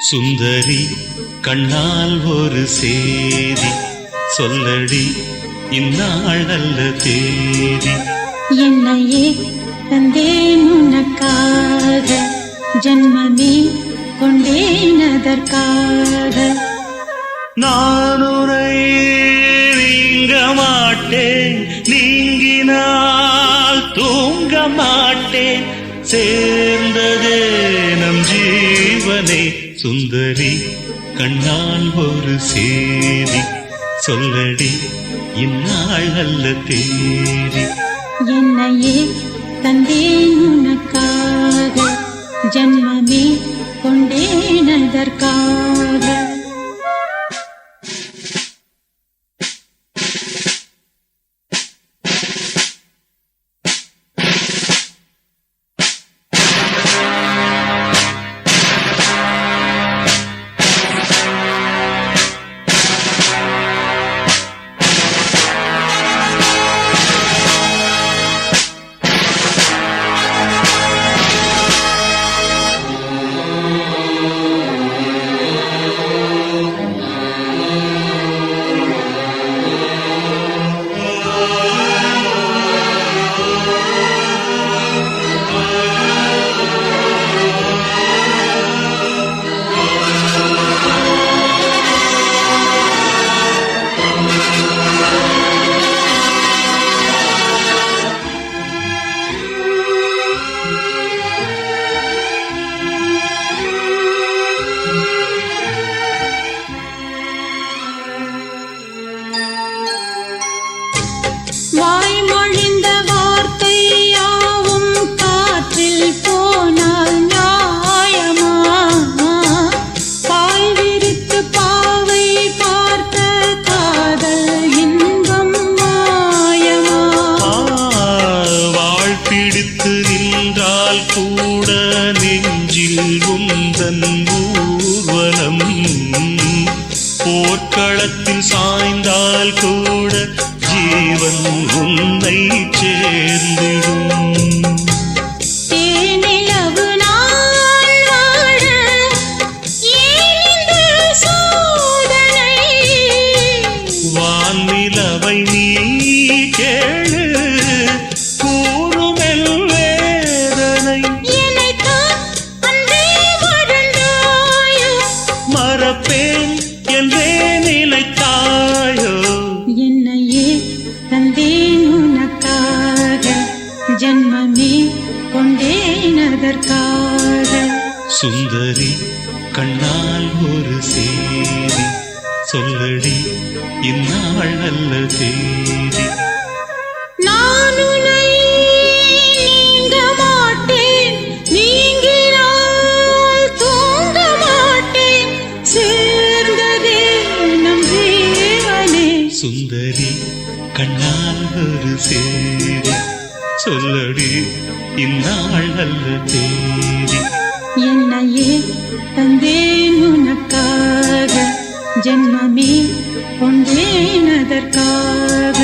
சுந்தரி கண்ணால் ஒரு சேதி சொல்லடி, இந்நாள் நல்ல தேதி. என்னையே தந்தேன் உனக்காக, ஜன்மமே கொண்டேன் அதற்காக. நான் உன்னை நீங்க மாட்டேன், நீங்கினால் தூங்க மாட்டேன், சேர்ந்ததே நம் ஜீவனே. சுந்தரி கண்ணால் ஒரு சேதி சொல்லடி, இந்நாள் நல்ல தேதி. என்னையே தந்தேன் உனக்காக, ஜன்மமே கொண்டேன் அதற்காக. வாய்மொழிந்த வார்த்தை யாவும் காற்றில் போனால் நியாயமா? பாய் விரித்து பாவை பார்த்த காதல் இன்பம் மாயமா? வாழ் பிடித்து நின்றால் கூட நெஞ்சில் உந்தன் ஊர்வலம், போர்க்களத்தில் சாய்ந்தால் கூட ஜீவன் உன்னை சேர்ந்திடும். தேனிலவு நாள் வாழ ஏன் இந்த சோதனை? வானிலவை நீ கேளு, கூறுமெல் வேதனை. என்னைத்தான் அன்றே மறந்தாயோ, மறப்பேன் என்றே நினைத்தாயோ. என்னையே தந்தேன் உனக்காக, ஜன்மமே கொண்டேன் அதற்காக. சுந்தரி கண்ணால் ஒரு சேதி சொல்லடி, இந்நாள் நல்ல தேதி. நான் உன்னை நீங்க மாட்டேன், நீங்கினால் தூங்க மாட்டேன், சேர்ந்ததே நம் ஜீவனே. சுந்தரி கண்ணால் ஒரு சேதி சொல்லடி, இந்நாள் நல்ல தேதி. என்னையே தந்தேன் உனக்காக, ஜன்மமே கொண்டேன் அதற்காக.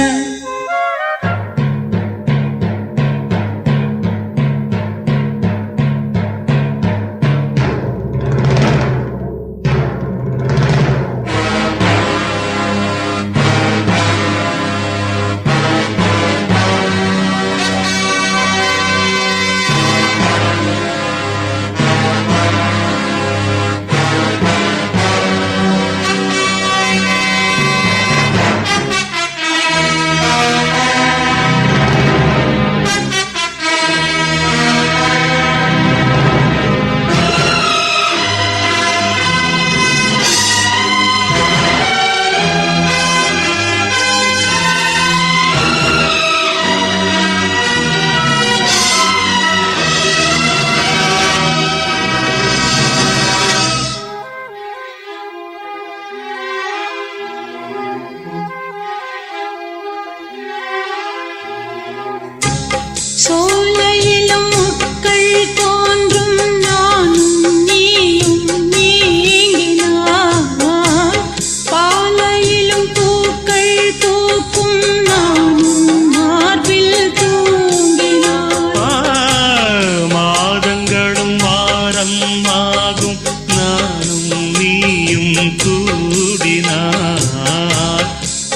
கூடினார்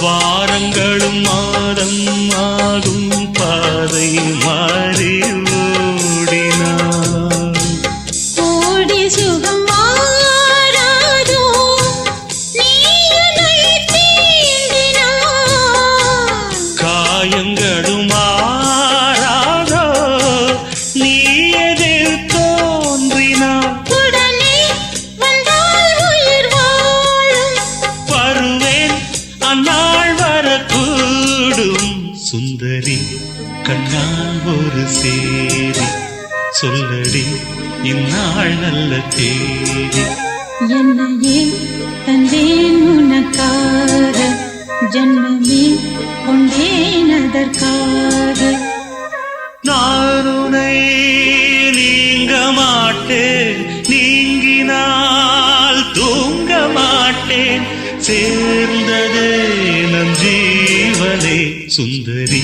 வாரங்களும் மாதம் ஆகும் பாதை மாறி ஓடினார். கோடி சுகம் வாராதோ நீயுனை தீண்டினாய். காயங்களும் மாறாதோ நீ எதிர் தோன்றினார். உடனே வந்தால் உயிர் வாழும். வருவேன் அந்நாள் வரக்கூடும். சுந்தரி கண்ணால் ஒரு சேரி சொல்லடி இந்நாள் நல்ல தேதி. என்னையே தந்தேன் உனக்காக ஜன்மமே கொண்டேன் அதற்காக. நான் உன்னை நீங்க மாட்டேன் நீங்கினால் தூங்க மாட்டேன் சேர்ந்ததே நம் ஜீவனே. சுந்தரி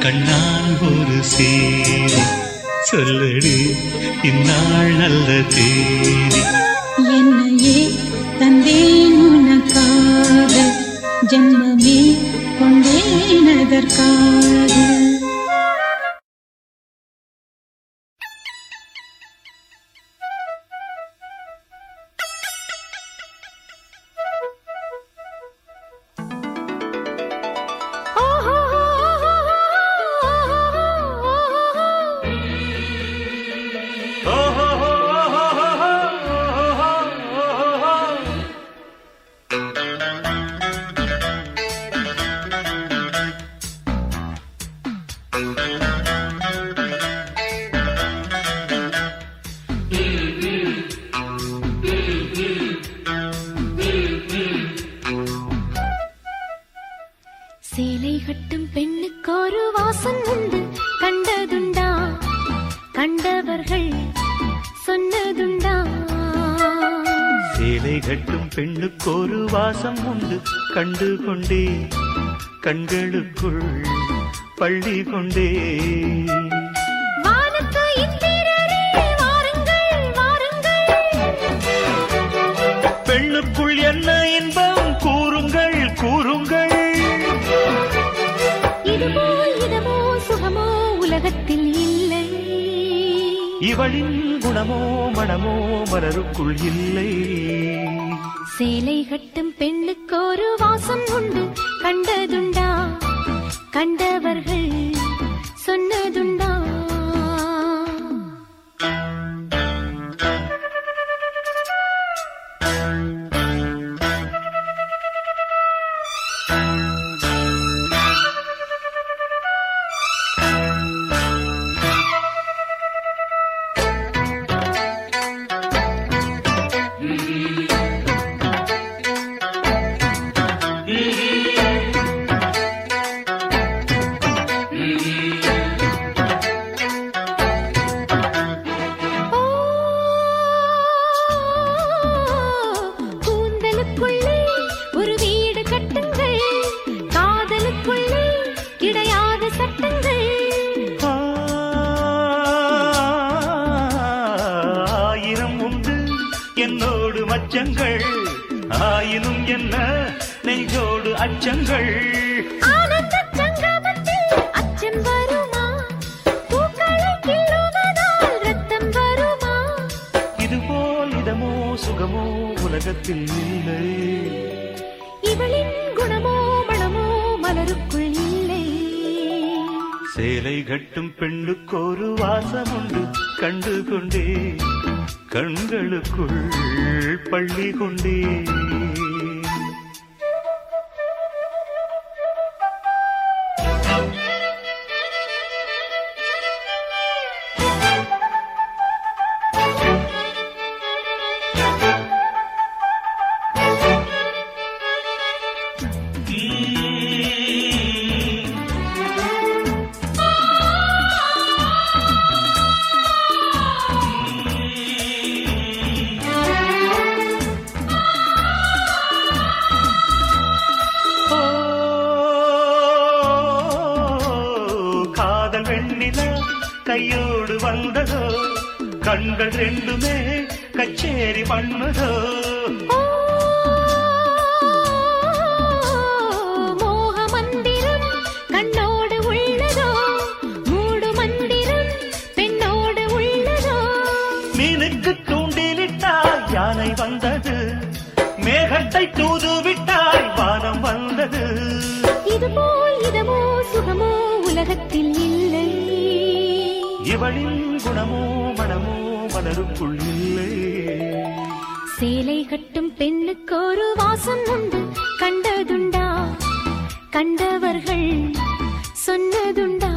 கண்ணால் ஒரு சேரி சொல்லடி இந்நாள் நல்ல தேதி. என்னையே தந்தேன் உனக்காக ஜன்மமே கொண்டேன் அதற்காக. சேலை கட்டும் பெண்ணுக்கு ஒரு வாசம் உண்டு கண்டதுண்டா கண்டவர்கள் சொன்னதுண்டா. சேலை கட்டும் பெண்ணுக்கு ஒரு வாசம் உண்டு கண்டு கொண்டே கண்களுக்குள் பள்ளி கொண்டே. வானத்து இந்திரரே வாருங்கள் வாருங்கள். பெண்ணுக்குள் என்ன இன்பம் கூறுங்கள் கூறுங்கள். இதுபோல் இதமோ சுகமோ உலகத்தில் இல்லை. இவளின் குணமோ மனமோ மலருக்குள் இல்லை. சேலை கட்டும் பெண்ணுக்கு ஒரு வாசம் உண்டு கண்டதுண்டா கண்டவர்கள் சொன்னதுண்டா. கூந்தலுக்குள்ளே ஒரு வீடு கட்டுங்கள் காதலுக்குள்ளே கிடையாத சட்டங்கள். ஆயிரம் உண்டு என்னோடு மச்சங்கள் ஆயினும் என்ன நெய்தோடு அச்சங்கள். ஆனந்த சங்கமத்தில் அச்சம் வருமா பூக்களை கிள்ளுவதால் ரத்தம் வருமா. இதுபோல் இதமோ சுகமோ உலகத்தில் இல்லை. இவளின் குணமோ மனமோ மலருக்குள் இல்லை. சேலை கட்டும் பெண்ணுக்கு ஒரு வாசம் உண்டு கண்டு கொண்டே கண்களுக்குள் பள்ளி கொண்டே. கையோடு வந்ததோ கண்கள் ரெண்டுமே கச்சேரி பண்ணதோ. மேகத்தை தூது விட்டாய் வானம் வந்தது. இதுபோல் இதமோ சுகமோ உலகத்தில் இல்லை. இவளின் குணமோ மனமோ மலருக்குள் இல்லை. சேலை கட்டும் பெண்ணுக்கு ஒரு வாசம் உண்டு, கண்டதுண்டா? கண்டவர்கள் சொன்னதுண்டா?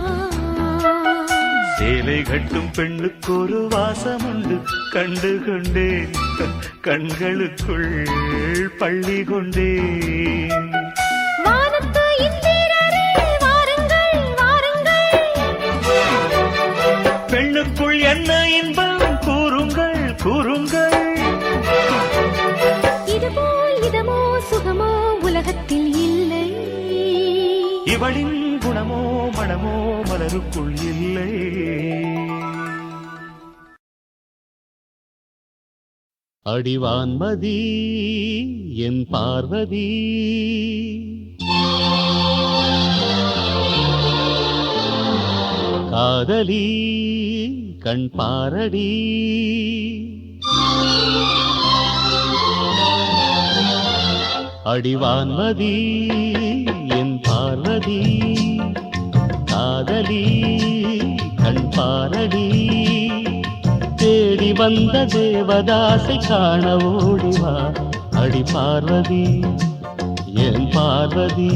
சேலை கட்டும் பெண்ணுக்கு ஒரு வாசம் உண்டு, கண்டு கொண்டேன் கண்களுக்குள் பள்ளி கொண்டேன். வானத்து இந்திரரே வாருங்கள் வாருங்கள், பெண்ணுக்குள் என்ன இன்பம் கூறுங்கள் கூறுங்கள். இதுபோல் இதமோ சுகமோ உலகத்தில் இல்லை. இவளின் குணமோ மனமோ மலருக்குள் இல்லை. அடிவான்மதி என் பார்வதி, காதலி கண் பாரடி, அடிவான்மதி என் பார்வதி, காதலி கண் பாரடி, தேடி வந்த தேவதாசை காண ஓடிவா. அடி பார்வதி என் பார்வதி,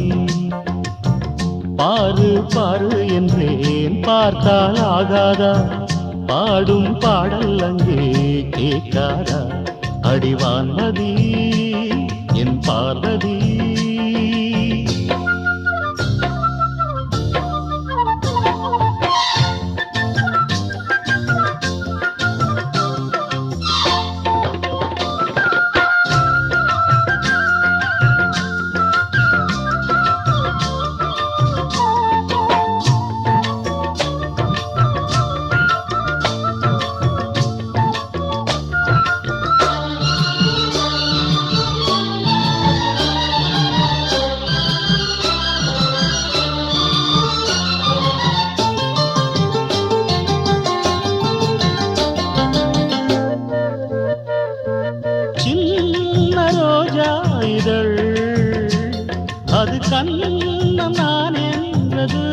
பாரு பாரு என்றேன் பார்த்தால் ஆகாதா, பாடும் பாடல் அங்கே கேட்காதா. அடிவான்மதி என் பார்வதி. அது கண்ணம் நான் என்றது,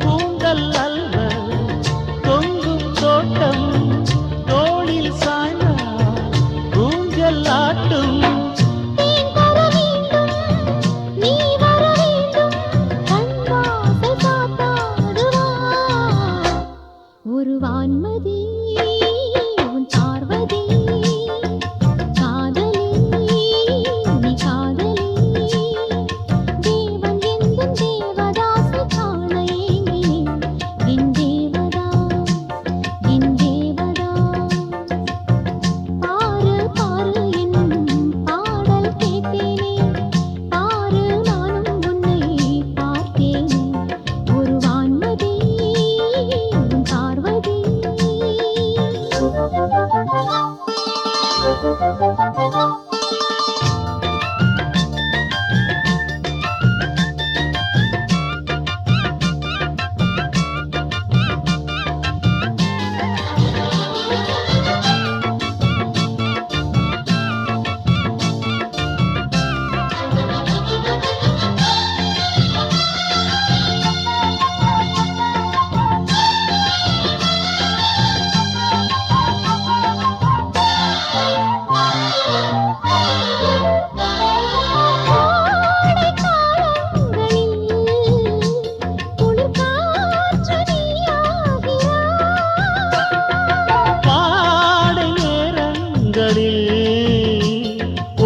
பூங்கல் அல்ல தொங்கும் தோட்டம், தோளில் சாய்ந்தால் ஊஞ்சல் ஆட்டும். ஒரு வான்மதி உன் பார்வதி, காதலி நீ காதலி, தேவன் எந்தும் தேவதாசை காண ஏங்கினேன். என் தேவதாஸ் என் தேவதாஸ், பாரு பாரு என்னும் பாடல் கேட்டேனே, பாரு நானும் உன்னை பார்த்தேனே. ஒரு வான்மதி உன் பார்வதி.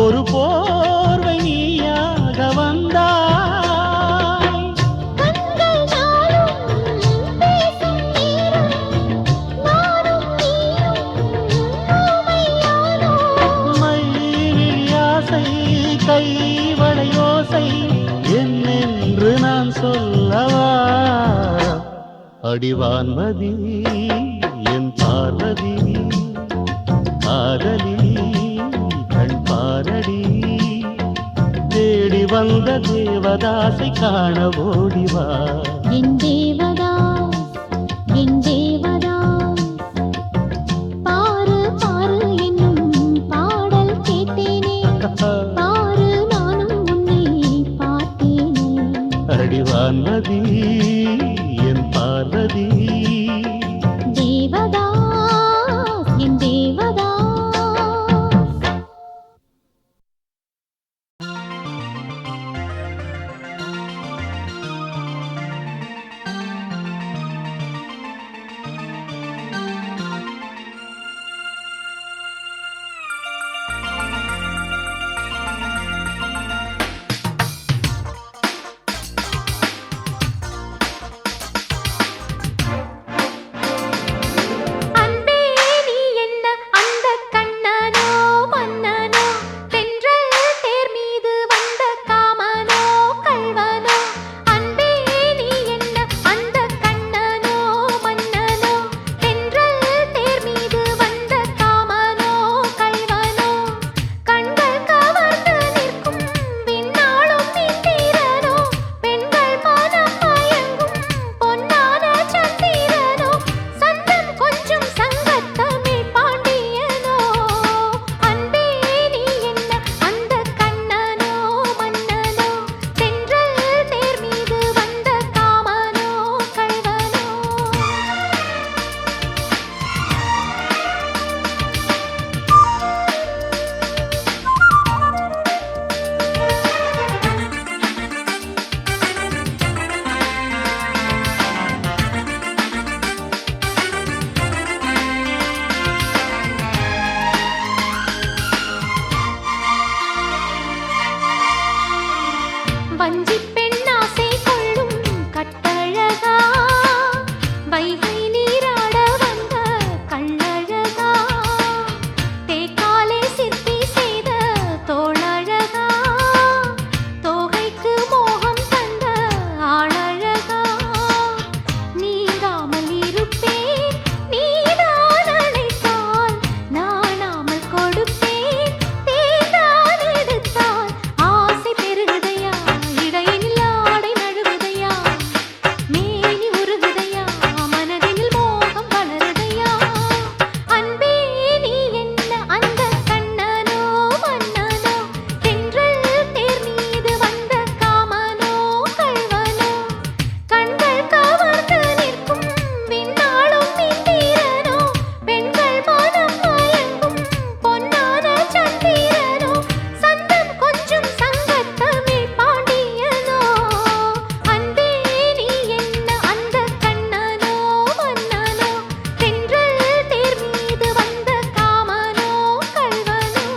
ஒரு போர்வை நீயாக வந்தாய், மையாசை கைவளையோசை என்னென்று நான் சொல்லவா. அடிவான்மதி என் பார்வதி, காதலி கண் பாரடி, தேடி வந்த தேவதாசை காண ஓடிவா. என் தேவதாஸ், என் தேவதாஸ், பாரு பாரு என்னும் பாடல் கேட்டேனே, பாரு நானும் உன்னை பார்த்தேனே. அடிவான்மதி என் பார்வதி, தேவதாஸ், என் தேவதாஸ். அன்பே நீ என்ன அந்த கண்ணனோ மன்னனோ, தென்றல் தேர் மீது வந்த காமனோ கள்வனோ. அன்பே நீ என்ன அந்த கண்ணனோ மன்னனோ, தென்றல் தேர் மீது வந்த காமனோ கள்வனோ. கண்கள் கவர்ந்து நிற்கும் விண்ணாளும் இந்திரனோ, பெண்கள் மனம் மயங்கும் பொன்னான சந்திரனோ. சந்தம் கொஞ்சம் சங்கத்தமிழ் பாண்டியனோ. அன்பே நீ என்ன அந்த கண்ணனோ மன்னனோ, தென்றல் தேர் மீது வந்த காமனோ கள்வனோ. வஞ்சிப் பெண்ணாசை கொள்ளும் கட்டழகா, வைகை நீராட வந்த கள்ளழகா. தேக்காலே சிற்பி செய்த தோளழகா, தோகைக்கு மோகம் தந்த ஆளழகா. நீங்காமல் இருப்பேன் நீதான் அழைத்தால், நானாமல் கொடுப்பேன் தேர்ந்தான் எடுத்தால். ஆசை பெருகுதையா இடையினில் ஆடை நழுவுதையா, மேனி உருகுதையா மனதினில் மோகம் வளருதையா. அன்பே நீ என்ன அந்த கண்ணனோ மன்னனோ, தென்றல் தேர் மீது வந்த காமனோ கள்வனோ. கண்கள் கவர்ந்து நிற்கும் விண்ணாளும் இந்திரனோ, பெண்கள் மனம் மயங்கும் பொன்னான சந்திரனோ. சந்தம் கொஞ்சம் சங்கத்தமிழ் பாண்டியனோ. அன்பே நீ என்ன அந்த கண்ணனோ மன்னனோ, தென்றல் தேர் மீது வந்த காமனோ கள்வனோ.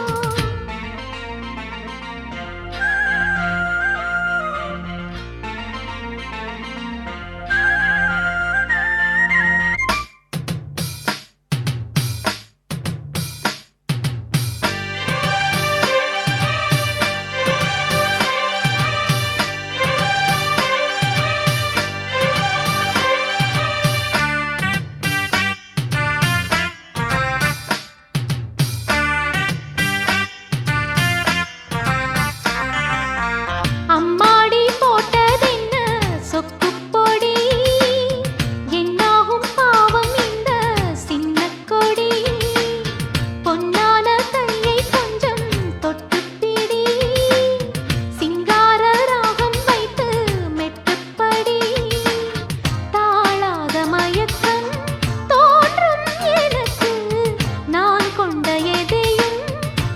அம்மாடி போட்டதென்ன சொக்குப் பொடி, என்னாகும் பாவம் இந்த சின்னக் கொடி. பொன்னான கையை கொஞ்சம் தொட்டுப் பிடி, சிங்கார ராகம் வைத்து மெட்டுப்படி. தாழாத மயக்கம் தோன்றும் எனக்கு, நான் கொண்ட எதையும்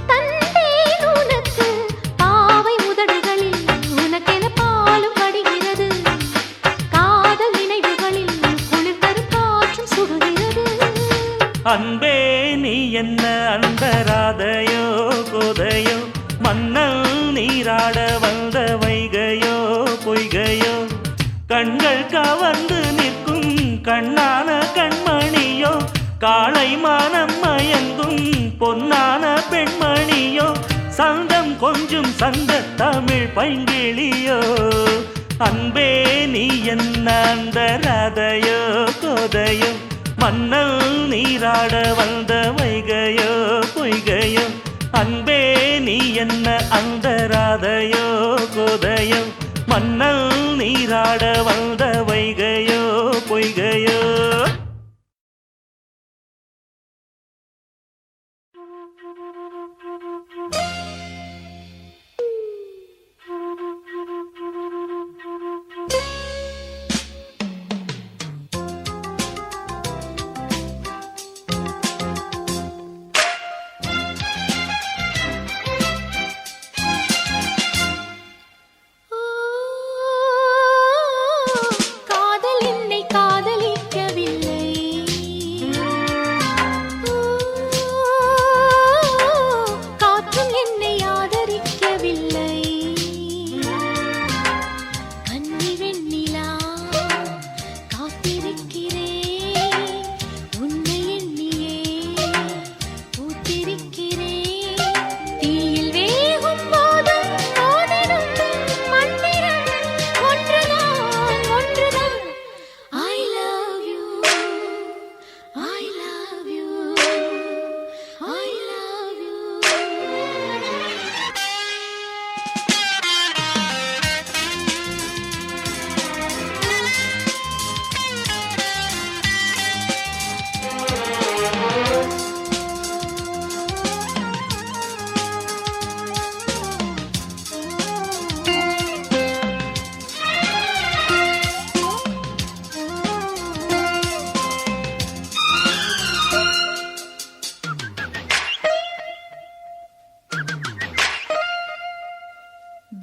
தந்தேன் உனக்கு. பாவை உதடுகளில் உனக்கென பாலும் வடிகிறது, காதல் நினைவுகளில் குளிர் தரும் காற்றும் சுடுகிறது. அன்பே நீ என்ன அந்தராதையோ கோதையோ, மன்னல் நீராட வந்த வைகையோ பொய்கையோ. கண்கள் கவர்ந்து நிற்கும் கண்ணான கண்மணியோ, காளை மனம் மயங்கும் பொன்னான பெண்மணியோ. சந்தம் கொஞ்சம் சங்க தமிழ் பைங்கிளியோ. அன்பே நீ என்ன அந்த ராதையோ கோதையோ, மன்னல் நீராட வந்த வைகையோ பொய்கையோ. அன்பே நீ என்ன அந்தராதையோ கோதையோ மன்னல் நீராட வந்த வைகையோ பொய்கையோ.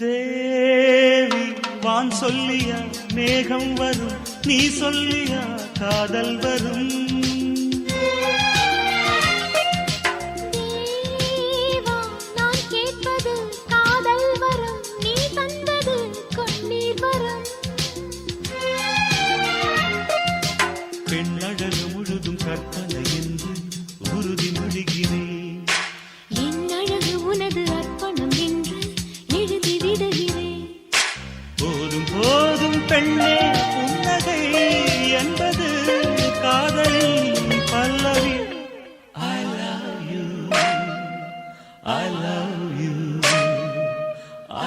தேவி வான் சொல்லியா மேகம் வரும், நீ சொல்லியா காதல் வரும். நான் கேட்பது காதல் வரும், நீ தந்தது கண்ணீர் வரும். பெண்ணழகு முழுதும் கற்பனை என்று உறுதி மொழிகிறேன். என் அழகு உனது அர்ப்பணம் என்று எழுதி விடுகிறேன். போதும் போதும் பெண்ணே புன்னகை என்பது காதலின் பல்லவி. I love you, I love you,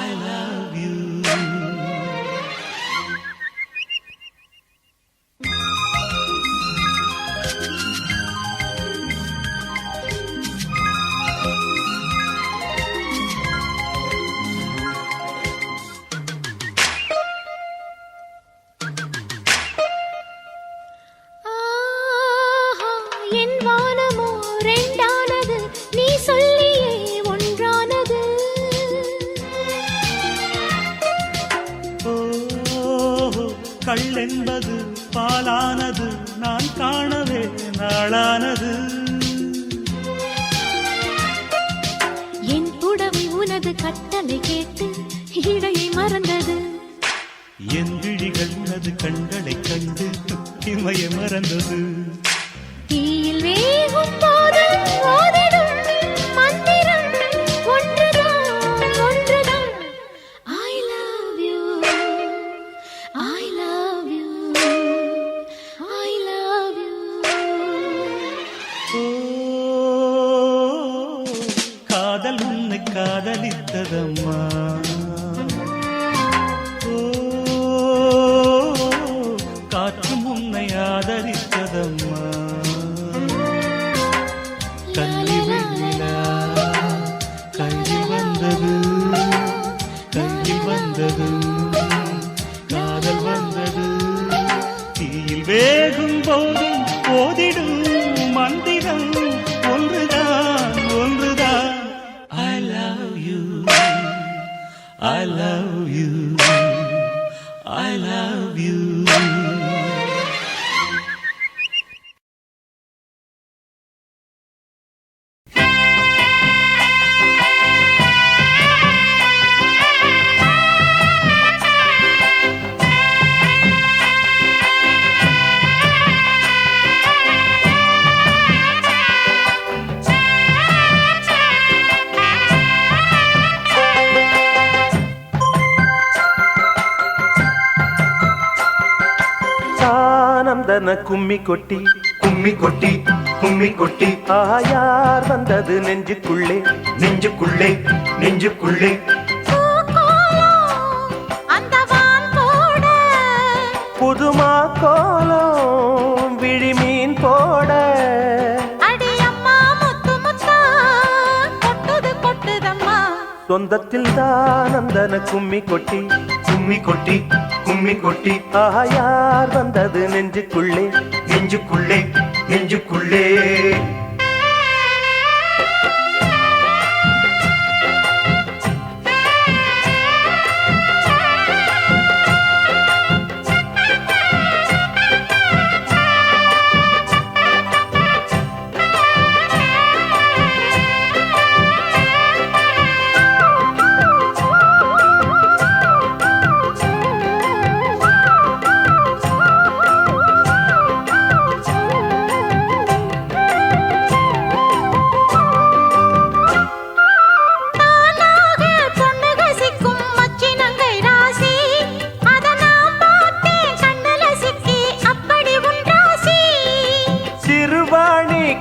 I love you. என் வானமோ ரெண்டானது, நீ சொல்லியே ஒன்றானது. ஓ கள்ளென்பது பாலானது, நான் காணவே நாளானது. என் புடவை உனது கட்டளை கேட்டு இடையை மறந்தது. என் விழிகள் உனது கண்களை கண்டு இமைய மறந்தது. தீயில் வேகும் போது ஓதிடும் மந்திரம் ஒன்றுதான் ஒன்றுதான். I love you, I love you, I love you. ஓ காதல் உன்னை காதலித்ததம்மா. ஓ காற்றும் உன்னை ஆதரித்ததம்மா. கண்ணில் வெண்ணிலா கையில் வந்தது, கையில் வந்தது, காதல் வந்தது. தீயில் வேகும் போதும் போதிடும் மந்திரம் ஒன்றுதான் ஒன்றுதான். I love you, I love you, I love you. Anandan கும்மி கொட்டி கும்மி கொட்டி கும்மி கொட்டி ஆயார் வந்தது நெஞ்சுக்குள்ளே நெஞ்சுக்குள்ளே நெஞ்சுக்குள்ளே அந்த வான் போட புதுமா கோலம் விழிமீன் போட அடி அம்மா முத்து முத்தா கொட்டுது கொட்டுதம்மா சொந்தத்தில் தான் அந்தன கும்மி கொட்டி கும்மி கொட்டி கும்மி கொட்டி ஆஹா யார் வந்தது நெஞ்சுக்குள்ளே நெஞ்சுக்குள்ளே நெஞ்சுக்குள்ளே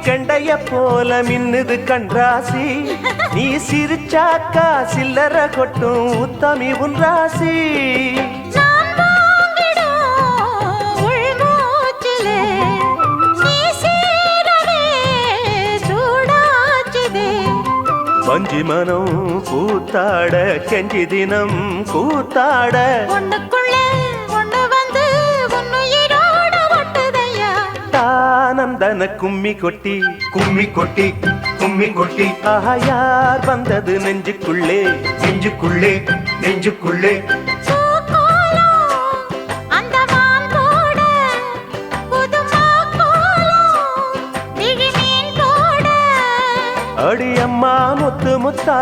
கண்டைய போல மின்னுது கண்ராசி நீ சிரிச்சாக்கா சில்லற கொட்டும் உத்தமி உன் ராசி வஞ்சி மனம் கூத்தாட கெஞ்சி தினம் கூத்தாட ஒண்ணுக்குள்ளே ஒண்ணு வந்து உன்னுயிரோட ஒட்டுதையா தானந்தன கும்மி கொட்டி கும்மி கொட்டி கும்மி கொட்டி ஆஹா யார் வந்தது நெஞ்சுக்குள்ளே நெஞ்சுக்குள்ளே நெஞ்சுக்குள்ளே அந்த வான் போட புதுமா கோலம் விழிமீன் போட அடி அம்மா முத்து முத்தா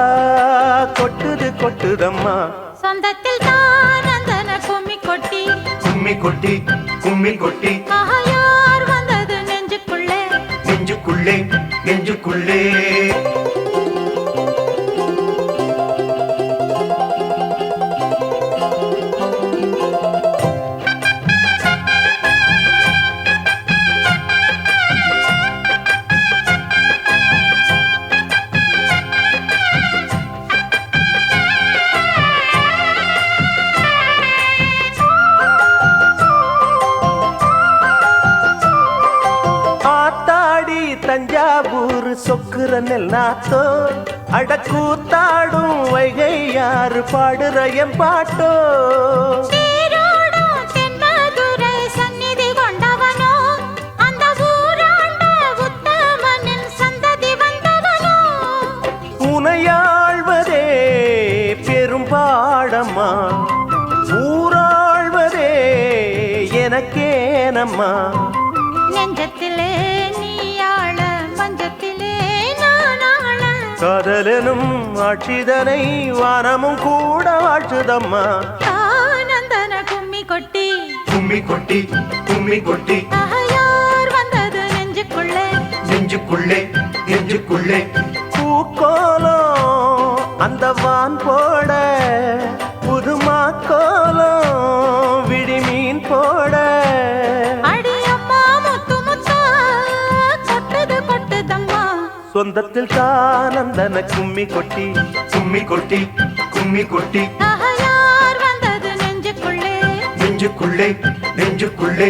கொட்டுது கொட்டுதம்மா சொந்தத்தில் தான் அந்தன கும்மி கொட்டி கும்மி கொட்டி கும்மி கொட்டி யார் வந்தது நெஞ்சுக்குள்ளே நெஞ்சுக்குள்ளே நெஞ்சுக்குள்ளே தஞ்சாவூர் சொக்குற நெல்லாத்தோ அடக்கூத்தாடும் வைகை யாரு பாடுற என் பாட்டோ தென்மதுரை சந்நிதி கொண்டவனோ அந்த ஊராண்ட உத்தமனின் சந்ததி வந்தவனோ உனையாழ்வதே பெரும்பாடம்மா ஊராழ்வதே எனக்கேனம்மா நெஞ்சத்திலே காதலனும் ஆட்சிதனை வானமும் கூட வாழ்த்துதம்மா ஆனந்தன கும்மி கொட்டி கும்மி கொட்டி கும்மி கொட்டி யார் வந்தது நெஞ்சுக்குள்ளே நெஞ்சுக்குள்ளே நெஞ்சுக்குள்ளே பூக்கோலம் அந்த வான் போட புதுமா கோலம் விழிமீன் போட அடி அம்மா முத்து முத்தா கொட்டுது கொட்டுதம்மா சொந்தத்தில் தானந்தன கும்மி கொட்டி கும்மி கொட்டி கும்மி கொட்டி யார் வந்தது நெஞ்சுக்குள்ளே நெஞ்சுக்குள்ளே நெஞ்சுக்குள்ளே